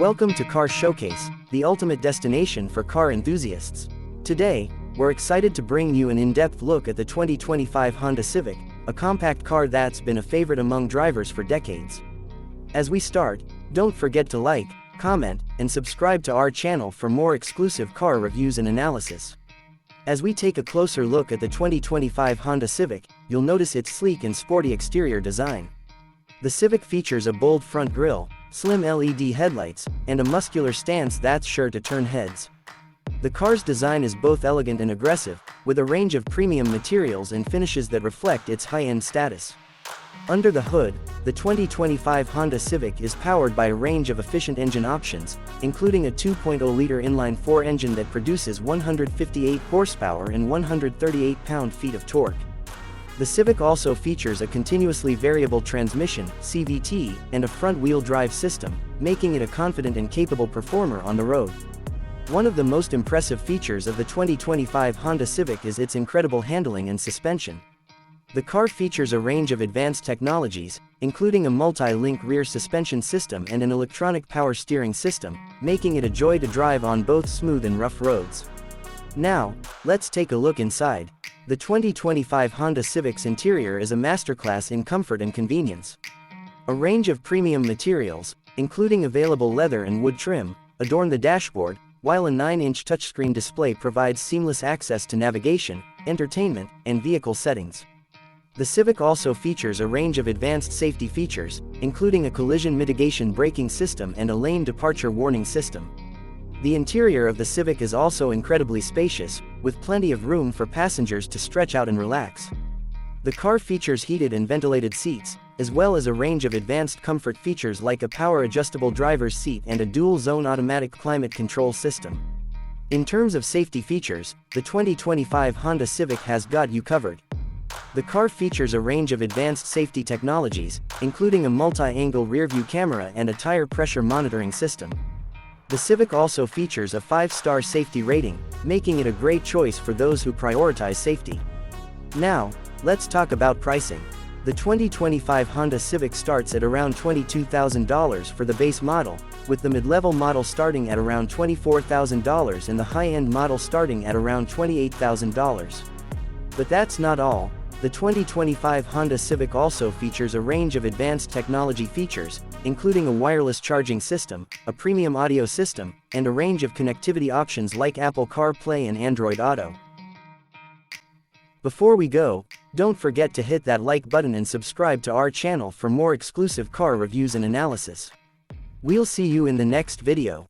Welcome to Car Showcase, the ultimate destination for car enthusiasts. Today, we're excited to bring you an in-depth look at the 2025 Honda Civic, a compact car that's been a favorite among drivers for decades. As we start, don't forget to like, comment, and subscribe to our channel for more exclusive car reviews and analysis. As we take a closer look at the 2025 Honda Civic, you'll notice its sleek and sporty exterior design. The Civic features a bold front grille, slim LED headlights, and a muscular stance that's sure to turn heads. The car's design is both elegant and aggressive, with a range of premium materials and finishes that reflect its high-end status. Under the hood, the 2025 Honda Civic is powered by a range of efficient engine options, including a 2.0-liter inline-four engine that produces 158 horsepower and 138 pound-feet of torque. The Civic also features a continuously variable transmission (CVT) and a front-wheel drive system, making it a confident and capable performer on the road. One of the most impressive features of the 2025 Honda Civic is its incredible handling and suspension. The car features a range of advanced technologies, including a multi-link rear suspension system and an electronic power steering system, making it a joy to drive on both smooth and rough roads. Now, let's take a look inside. The 2025 Honda Civic's interior is a masterclass in comfort and convenience. A range of premium materials, including available leather and wood trim, adorn the dashboard, while a 9-inch touchscreen display provides seamless access to navigation, entertainment, and vehicle settings. The Civic also features a range of advanced safety features, including a collision mitigation braking system and a lane departure warning system. The interior of the Civic is also incredibly spacious, with plenty of room for passengers to stretch out and relax. The car features heated and ventilated seats, as well as a range of advanced comfort features like a power-adjustable driver's seat and a dual-zone automatic climate control system. In terms of safety features, the 2025 Honda Civic has got you covered. The car features a range of advanced safety technologies, including a multi-angle rear-view camera and a tire pressure monitoring system. The Civic also features a 5-star safety rating, making it a great choice for those who prioritize safety. Now, let's talk about pricing. The 2025 Honda Civic starts at around $22,000 for the base model, with the mid-level model starting at around $24,000 and the high-end model starting at around $28,000. But that's not all. The 2025 Honda Civic also features a range of advanced technology features, including a wireless charging system, a premium audio system, and a range of connectivity options like Apple CarPlay and Android Auto. Before we go, don't forget to hit that like button and subscribe to our channel for more exclusive car reviews and analysis. We'll see you in the next video.